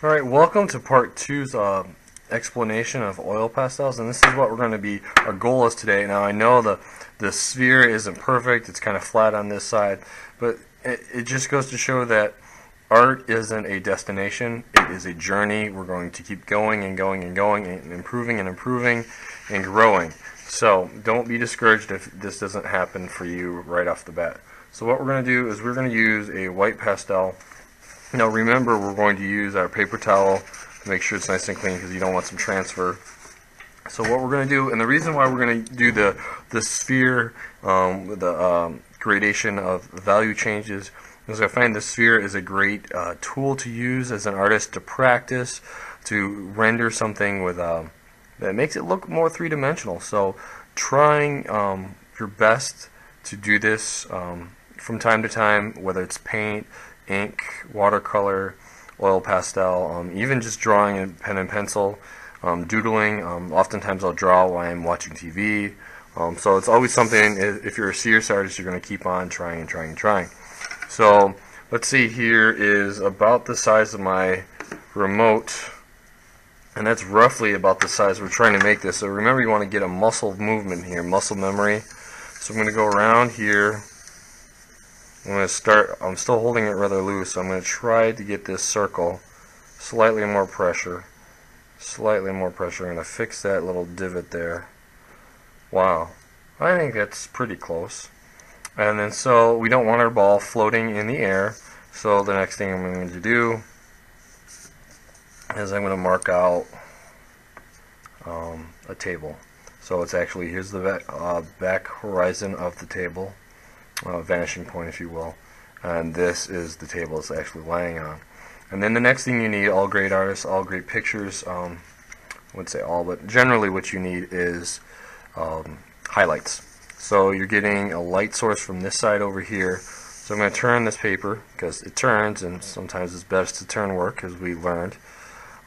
Alright, welcome to part two's explanation of oil pastels, and this is what we're going to be, our goal is today. Now I know the sphere isn't perfect, it's kind of flat on this side, but it just goes to show that art isn't a destination, it is a journey. We're going to keep going and going and going and improving and growing. So don't be discouraged if this doesn't happen for you right off the bat. So what we're going to do is we're going to use a white pastel. Now remember, we're going to use our paper towel to make sure it's nice and clean because you don't want some transfer. So what we're going to do, and the reason why we're going to do the sphere, the gradation of value changes, is I find the sphere is a great tool to use as an artist to practice, to render something with that makes it look more three-dimensional. So trying your best to do this from time to time, whether it's paint, ink, watercolor, oil pastel, even just drawing in pen and pencil, doodling. Oftentimes I'll draw while I'm watching TV. So it's always something, if you're a serious artist, you're going to keep on trying and trying and trying. So let's see, here is about the size of my remote, and that's roughly about the size we're trying to make this. So remember, you want to get a muscle movement here, muscle memory. So I'm going to go around here. I'm going to start, I'm still holding it rather loose, so I'm going to try to get this circle, slightly more pressure, I'm going to fix that little divot there. Wow, I think that's pretty close. And then so we don't want our ball floating in the air, so the next thing I'm going to do is I'm going to mark out a table. So it's actually, here's the back horizon of the table. Vanishing point, if you will, and this is the table it's actually laying on. And then the next thing you need, all great artists, all great pictures, I wouldn't say all, but generally what you need is highlights. So you're getting a light source from this side over here. So I'm going to turn this paper, because it turns, and sometimes it's best to turn work, as we learned.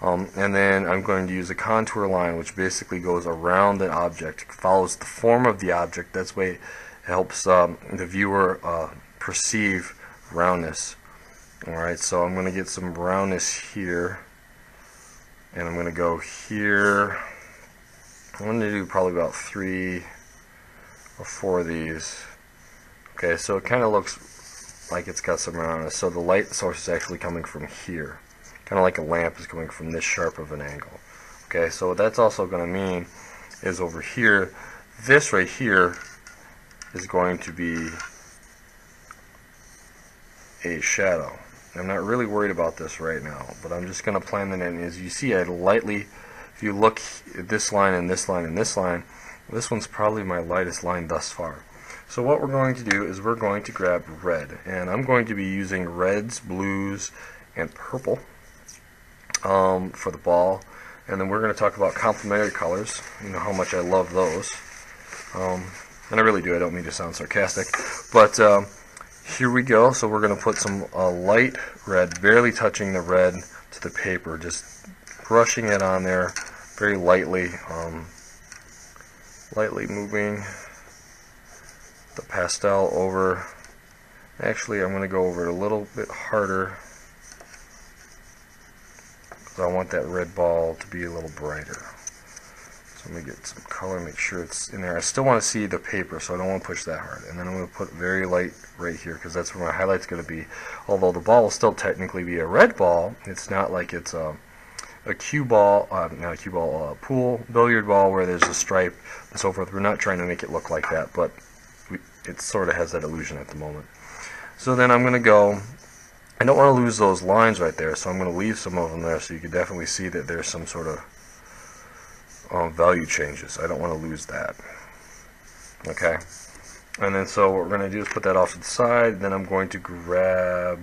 And then I'm going to use a contour line, which basically goes around the object, follows the form of the object. That's way helps the viewer perceive roundness. Alright, so I'm going to get some roundness here, and I'm going to go here. I'm going to do probably about 3 or 4 of these. Okay, so it kind of looks like it's got some roundness. So the light source is actually coming from here, kind of like a lamp is coming from this sharp of an angle. Okay, so what that's also going to mean is over here, this right here is going to be a shadow. I'm not really worried about this right now, but I'm just going to plan that in. As you see, I lightly, if you look at this line and this line and this line, this one's probably my lightest line thus far. So what we're going to do is we're going to grab red, and I'm going to be using reds, blues, and purple for the ball. And then we're going to talk about complementary colors. You know how much I love those. And I really do, I don't mean to sound sarcastic, but here we go. So we're going to put some light red, barely touching the red to the paper, just brushing it on there very lightly, lightly moving the pastel over. Actually, I'm going to go over it a little bit harder because I want that red ball to be a little brighter. So I'm going to get some color, make sure it's in there. I still want to see the paper, so I don't want to push that hard. And then I'm going to put very light right here because that's where my highlight's going to be. Although the ball will still technically be a red ball, it's not like it's a cue ball, not a cue ball, a pool, billiard ball where there's a stripe and so forth. We're not trying to make it look like that, but it sort of has that illusion at the moment. So then I'm going to go, I don't want to lose those lines right there, so I'm going to leave some of them there so you can definitely see that there's some sort of value changes. I don't want to lose that. Okay, and then so what we're going to do is put that off to the side. Then I'm going to grab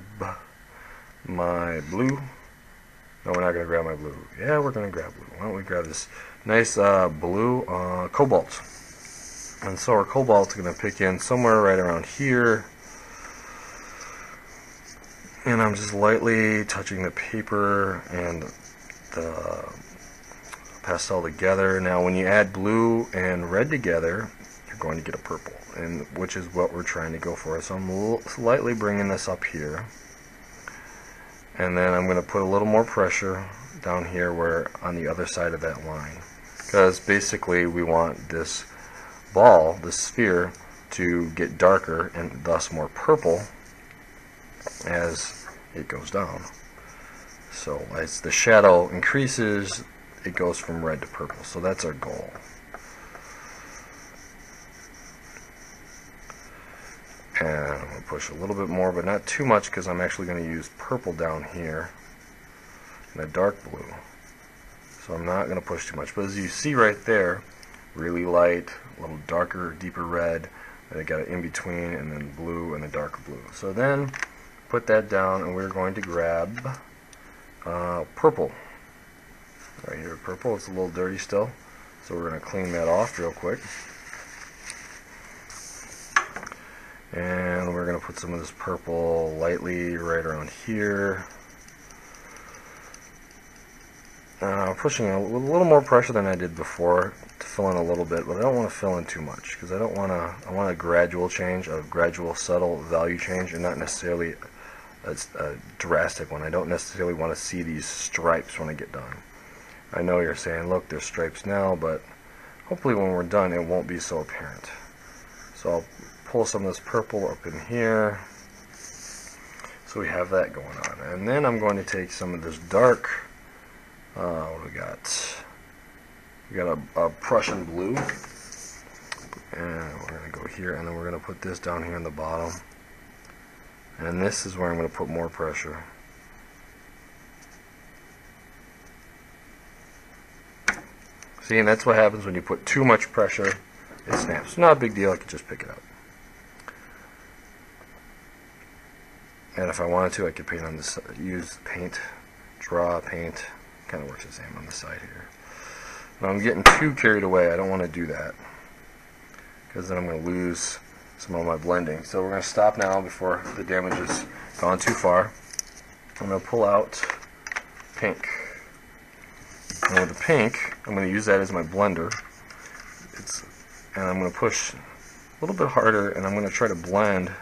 my blue. No, we're not going to grab my blue. Yeah, we're going to grab blue. Why don't we grab this nice blue cobalt. And so our cobalt's going to pick in somewhere right around here. And I'm just lightly touching the paper and the pastel together. Now when you add blue and red together, you're going to get a purple, and which is what we're trying to go for. So I'm slightly bringing this up here, And then I'm going to put a little more pressure down here where on the other side of that line, because basically we want this ball, this sphere, to get darker and thus more purple as it goes down. So as the shadow increases, it goes from red to purple. So that's our goal. And I'm going to push a little bit more, but not too much, because I'm actually going to use purple down here and a dark blue. So I'm not going to push too much. But as you see right there, really light, a little darker, deeper red, and I got it in between, and then blue and the darker blue. So then put that down, and we're going to grab purple. Right here, purple. It's a little dirty still, so we're going to clean that off real quick. And we're going to put some of this purple lightly right around here. Pushing a little more pressure than I did before to fill in a little bit, but I don't want to fill in too much, because I want a gradual change, a gradual subtle value change, and not necessarily a drastic one. I don't necessarily want to see these stripes when I get done. I know you're saying, look, there's stripes now, but hopefully when we're done it won't be so apparent. So I'll pull some of this purple up in here, so we have that going on. And then I'm going to take some of this dark, what do we got? We got a Prussian blue, and we're going to go here, and then we're going to put this down here in the bottom, and this is where I'm going to put more pressure. See, and that's what happens when you put too much pressure, it snaps. Not a big deal, I can just pick it up. And if I wanted to, I could paint on this, use paint, draw, paint, kind of works the same on the side here. But I'm getting too carried away, I don't want to do that, because then I'm going to lose some of my blending. So we're going to stop now before the damage has gone too far. I'm going to pull out pink. And with the pink, I'm going to use that as my blender. And I'm going to push a little bit harder, and I'm going to try to blend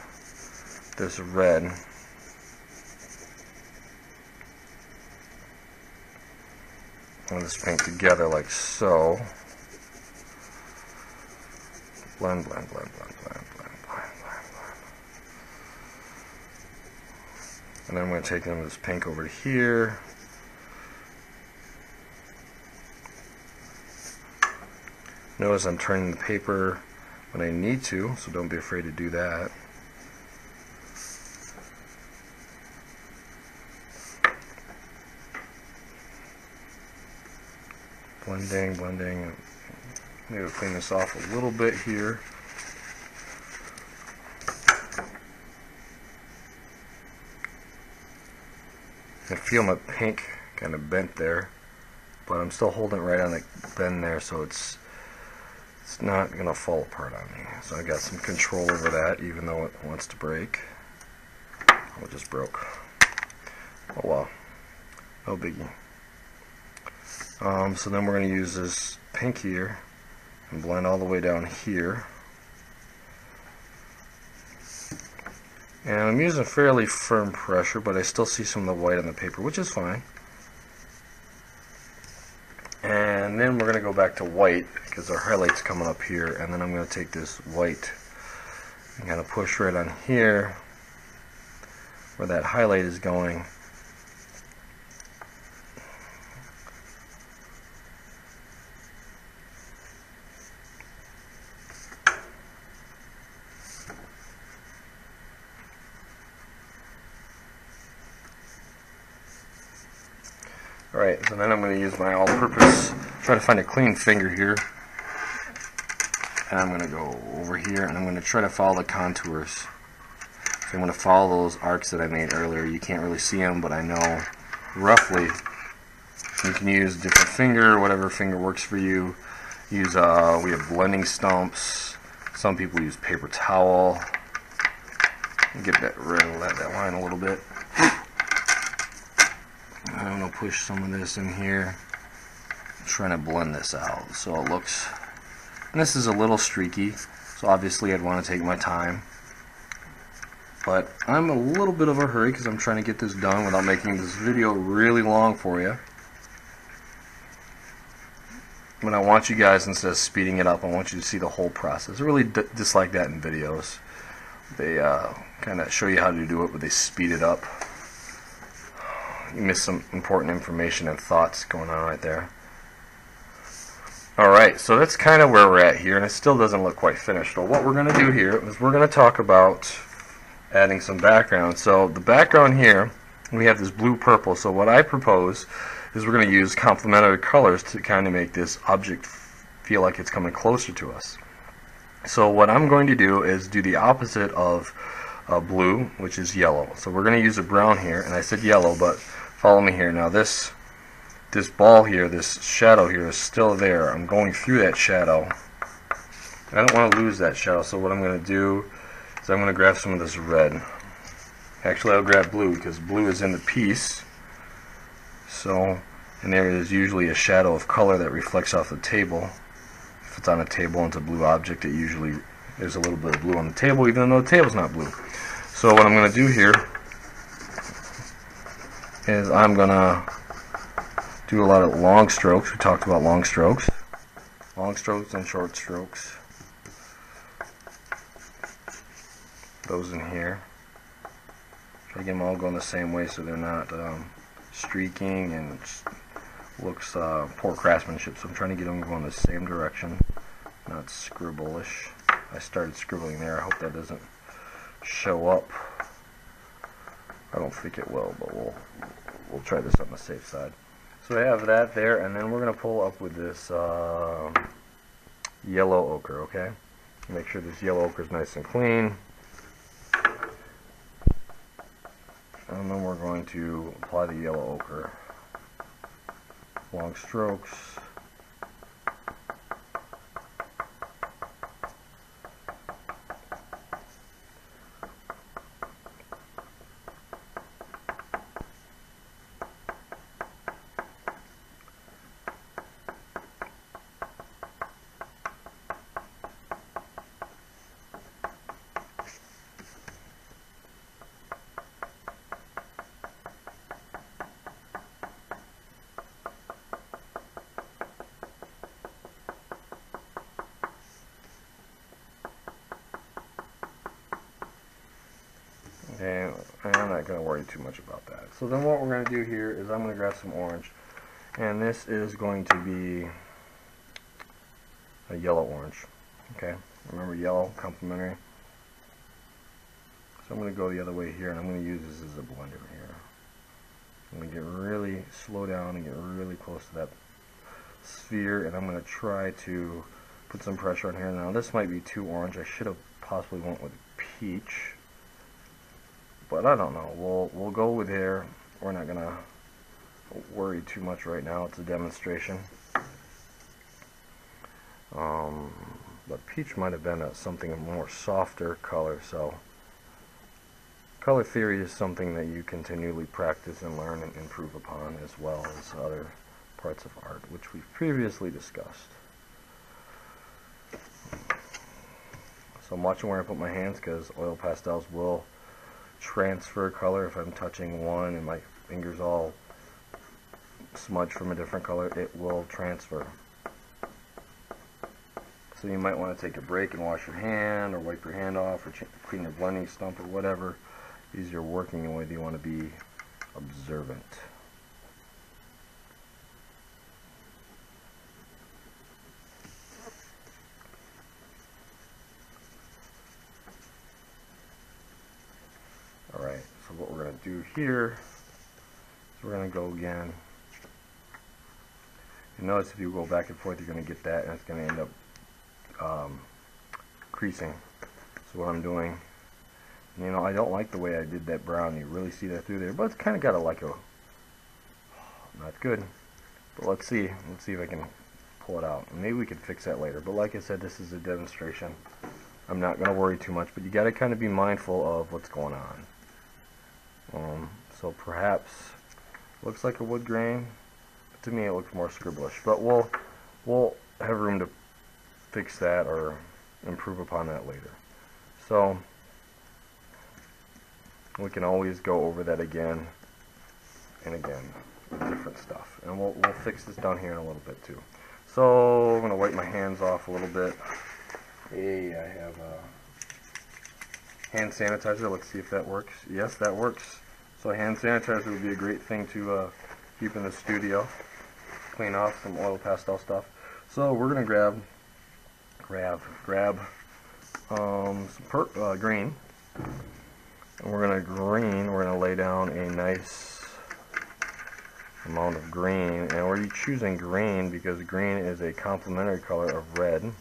this red and this pink together like so. Blend, blend, blend, blend, blend, blend, blend, blend, blend. And then I'm going to take them this pink over to here. Notice I'm turning the paper when I need to, so don't be afraid to do that. Blending, blending. Maybe clean this off a little bit here. I feel my pink kind of bent there, but I'm still holding it right on the bend there, so it's not going to fall apart on me. So I got some control over that, even though it wants to break. Oh, it just broke. Oh well, no biggie. So then we're going to use this pink here and blend all the way down here. And I'm using fairly firm pressure, but I still see some of the white on the paper, which is fine. And then we're going to go back to white, because our highlight's coming up here, and then I'm going to take this white and kind of push right on here where that highlight is going. Alright, so then I'm going to use my all-purpose, try to find a clean finger here, and I'm going to go over here and I'm going to try to follow the contours. So I'm going to follow those arcs that I made earlier. You can't really see them, but I know roughly. You can use a different finger, whatever finger works for you. We have blending stumps. Some people use paper towel. Get that rid of that line a little bit. I'm going to push some of this in here. I'm trying to blend this out so it looks, and this is a little streaky, so obviously I'd want to take my time. But I'm a little bit of a hurry because I'm trying to get this done without making this video really long for you. But I want you guys, instead of speeding it up, I want you to see the whole process. I really dislike that in videos. They kind of show you how to do it, but they speed it up. You miss some important information and thoughts going on right there. Alright, so that's kind of where we're at here, and it still doesn't look quite finished. So what we're going to do here is we're going to talk about adding some background. So the background here, we have this blue-purple. So what I propose is we're going to use complementary colors to kind of make this object feel like it's coming closer to us. So what I'm going to do is do the opposite of blue, which is yellow. So we're going to use a brown here, and I said yellow, but follow me here. Now this ball here, this shadow here is still there. I'm going through that shadow. I don't want to lose that shadow, so what I'm going to do is I'm going to grab some of this red. Actually, I'll grab blue because blue is in the piece. So, and there is usually a shadow of color that reflects off the table. If it's on a table and it's a blue object, it usually there's a little bit of blue on the table, even though the table's not blue. So what I'm going to do here is I'm going to do a lot of long strokes. We talked about long strokes and short strokes. Those in here. Try to get them all going the same way so they're not streaking and looks poor craftsmanship. So I'm trying to get them going the same direction, not scribblish. I started scribbling there. I hope that doesn't show up. I don't think it will, but we'll try this on the safe side. So we have that there, and then we're going to pull up with this yellow ochre, okay? Make sure this yellow ochre is nice and clean. And then we're going to apply the yellow ochre. Long strokes. And I'm not going to worry too much about that. So then what we're going to do here is I'm going to grab some orange. And this is going to be a yellow orange. Okay, remember yellow, complementary. So I'm going to go the other way here, and I'm going to use this as a blender here. I'm going to get really slow down and get really close to that sphere, and I'm going to try to put some pressure on here. Now this might be too orange. I should have possibly went with peach. But I don't know. We'll go with here. We're not gonna worry too much right now. It's a demonstration. But peach might have been something more softer color. So color theory is something that you continually practice and learn and improve upon, as well as other parts of art, which we've previously discussed. So I'm watching where I put my hands, because oil pastels will transfer color. If I'm touching one and my fingers all smudged from a different color, it will transfer. So you might want to take a break and wash your hand, or wipe your hand off, or clean your blending stump, or whatever it is you're working with. You want to be observant. Alright, so what we're going to do here is we're going to go again. And notice if you go back and forth, you're going to get that, and it's going to end up creasing. So what I'm doing, you know, I don't like the way I did that brown. You really see that through there, but it's kind of got a like a, not good. But let's see if I can pull it out. Maybe we can fix that later. But like I said, this is a demonstration. I'm not going to worry too much, but you got to kind of be mindful of what's going on. So perhaps looks like a wood grain, but to me it looks more scribblish. But we'll have room to fix that or improve upon that later. So We can always go over that again and again with different stuff. And we'll fix this down here in a little bit too. So I'm going to wipe my hands off a little bit. Hey, I have hand sanitizer. Let's see if that works. Yes, that works. So hand sanitizer would be a great thing to keep in the studio. Clean off some oil pastel stuff. So we're going to grab some green. And we're going to lay down a nice amount of green. And we're choosing green because green is a complementary color of red. And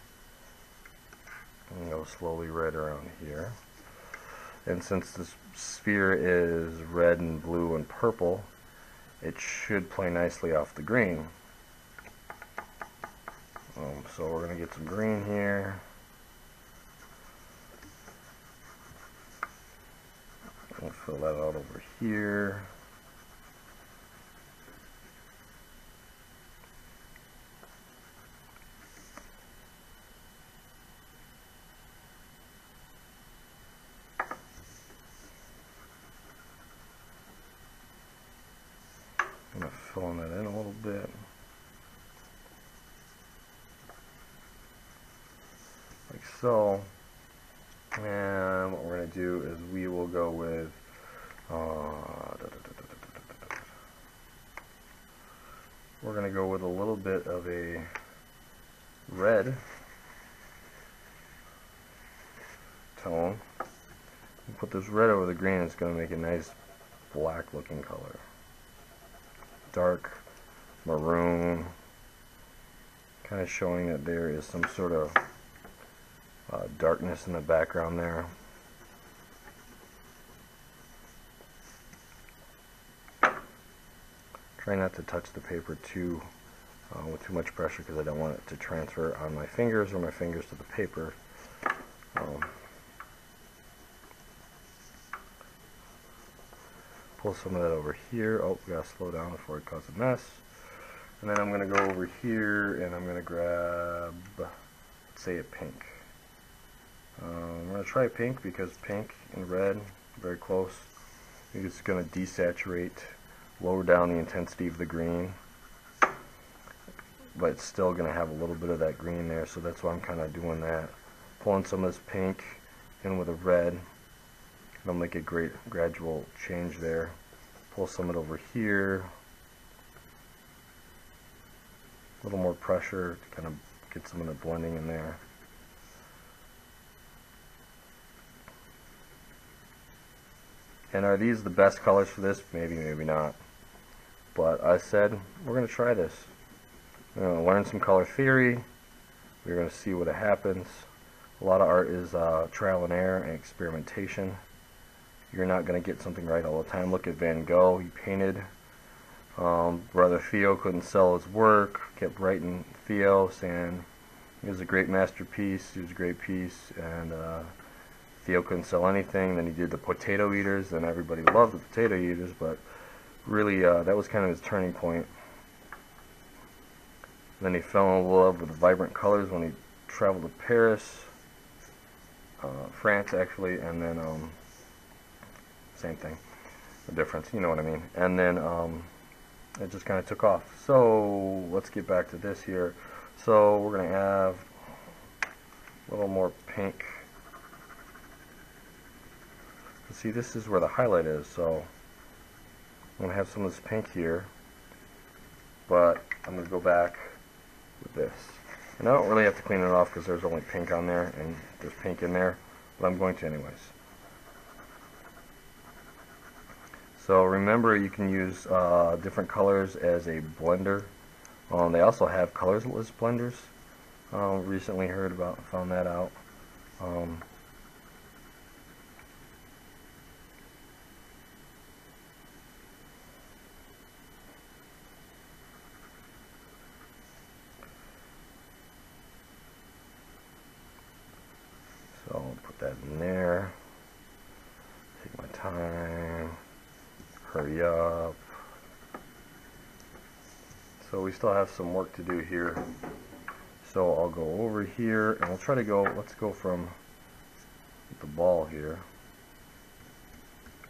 go slowly red around here. And since this sphere is red and blue and purple, it should play nicely off the green. So we're going to get some green here. We'll fill that out over here. I'm going to fill that in a little bit. Like so. And what we're going to do is we will go with we're going to go with a little bit of a red tone. And put this red over the green. It's going to make a nice black looking color. Dark maroon, kind of showing that there is some sort of darkness in the background there. Try not to touch the paper with too much pressure because I don't want it to transfer on my fingers or my fingers to the paper. Pull some of that over here. Oh, we gotta slow down before it causes a mess. And then I'm gonna go over here and I'm gonna grab, let's say, a pink. I'm gonna try pink because pink and red are very close. I think it's gonna desaturate, lower down the intensity of the green, but it's still gonna have a little bit of that green there. So that's why I'm kind of doing that. Pulling some of this pink in with a red. It'll make a great gradual change there. Pull some of it over here. A little more pressure to kind of get some of the blending in there. And are these the best colors for this? Maybe, maybe not. But I said, we're going to try this. We're going to learn some color theory. We're going to see what happens. A lot of art is trial and error and experimentation. You're not going to get something right all the time. Look at Van Gogh. He painted. Brother Theo couldn't sell his work. Kept writing Theo, saying it was a great masterpiece. It was a great piece. And Theo couldn't sell anything. Then he did the Potato Eaters, and everybody loved the Potato Eaters. But really, that was kind of his turning point. Then he fell in love with vibrant colors when he traveled to Paris, France actually, and then same thing, the difference, you know what I mean. And then it just kind of took off. So let's get back to this here. So we're going to have a little more pink. See, this is where the highlight is. So I'm going to have some of this pink here, but I'm going to go back with this. And I don't really have to clean it off because there's only pink on there and there's pink in there, but I'm going to anyways. So remember, you can use different colors as a blender. They also have colorless blenders. Recently found that out. So I'll put that in there. Take my time. Hurry up. So we still have some work to do here. So I'll go over here and we'll try to go, let's go from the ball here.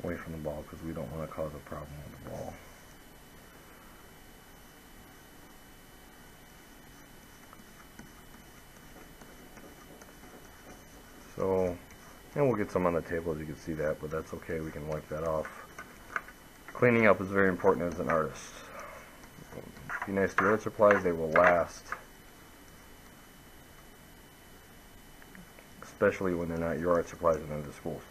away from the ball because we don't want to cause a problem with the ball. So, and we'll get some on the table, as you can see that, but that's okay, we can wipe that off. Cleaning up is very important as an artist. Be nice to your art supplies, they will last. Especially when they're not your art supplies and they're the school's.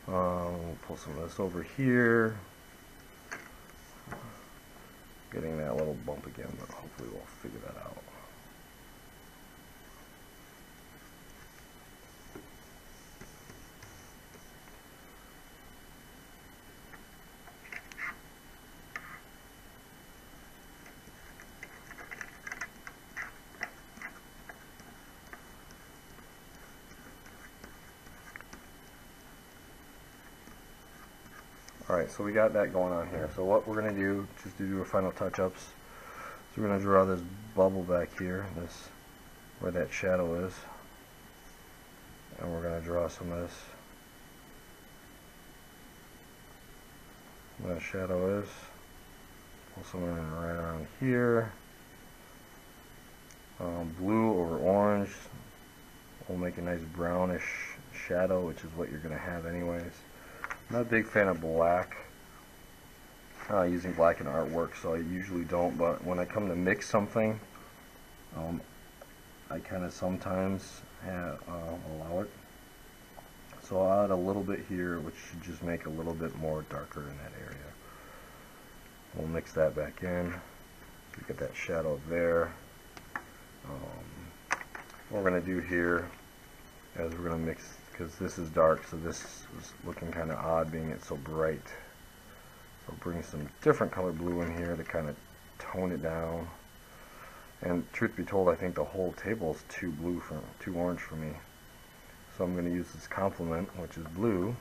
We'll pull some of this over here. Getting that little bump again, but hopefully we'll figure that out. Alright, so we got that going on here. So what we're going to do, just to do our final touch-ups, is we're going to draw this bubble back here, this where that shadow is. And we're going to draw some of this where that shadow is. Pull some in right around here. Blue over orange will make a nice brownish shadow, which is what you're going to have anyways. I'm not a big fan of black, using black in artwork, so I usually don't, but when I come to mix something, I kind of sometimes allow it. So I'll add a little bit here, which should just make a little bit more darker in that area. We'll mix that back in, so we get that shadow there. What we're going to do here is we're going to mix, because this is dark, so this is looking kind of odd being it's so bright. So bring some different color blue in here to kind of tone it down. And truth be told, I think the whole table is too orange for me. So I'm going to use this complement, which is blue,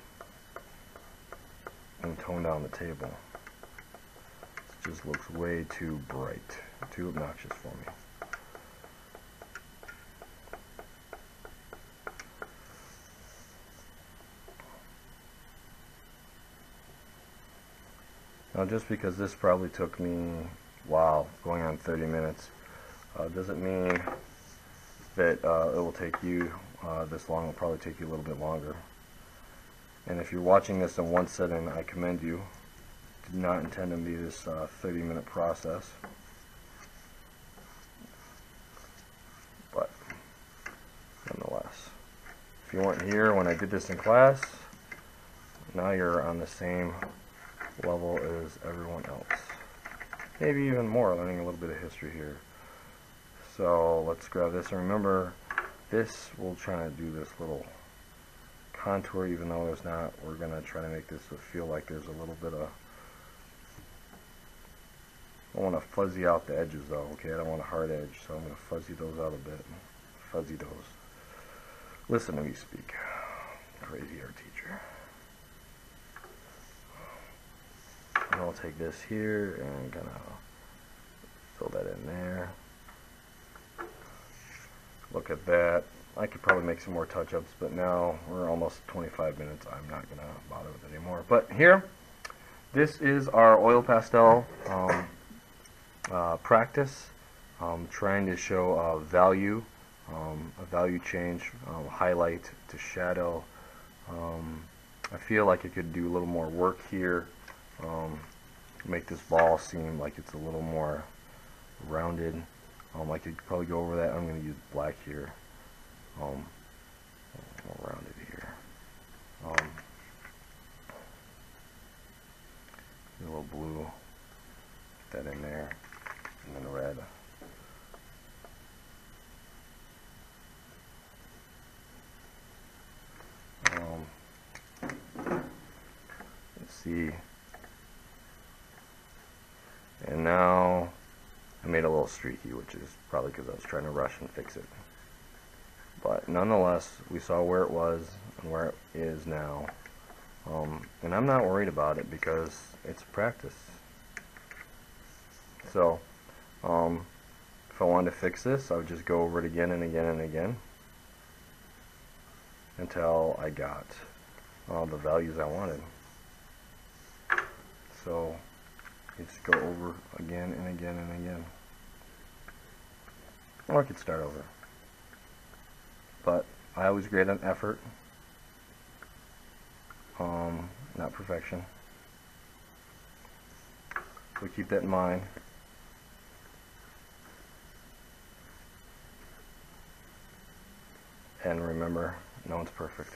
and tone down the table. It just looks way too bright, too obnoxious for me. Now, just because this probably took me, wow, going on 30 minutes, doesn't mean that it will take you this long. It will probably take you a little bit longer. And if you're watching this in one sitting, I commend you. Did not intend to be this 30-minute process. But, nonetheless, if you weren't here when I did this in class, now you're on the same level as everyone else. Maybe even more, learning a little bit of history here. So let's grab this, and remember, this will try to do this little contour, even though there's not. We're going to try to make this feel like there's a little bit of, I want to fuzzy out the edges though, okay? I don't want a hard edge, so I'm going to fuzzy those out a bit. Fuzzy those. Listen to me speak. Crazy art teacher. And I'll take this here and kind of fill that in there. Look at that. I could probably make some more touch-ups, but now we're almost 25 minutes. I'm not going to bother with it anymore. But here, this is our oil pastel practice. Trying to show value, a value change, highlight to shadow. I feel like I could do a little more work here. Make this ball seem like it's a little more rounded. I could probably go over that. I'm going to use black here. More rounded here. A little blue. Get that in there. And then red. Let's see. And now I made a little streaky, which is probably because I was trying to rush and fix it. But nonetheless, we saw where it was and where it is now. And I'm not worried about it because it's practice. So, if I wanted to fix this, I would just go over it again and again and again until I got all the values I wanted. So you just go over again and again and again. Or I could start over. But I always grade on effort, not perfection. So keep that in mind. And remember, no one's perfect.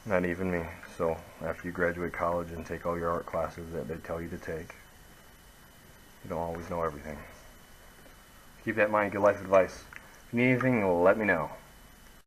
Not even me. So after you graduate college and take all your art classes that they tell you to take, you don't always know everything. Keep that in mind. Good life advice. If you need anything, let me know.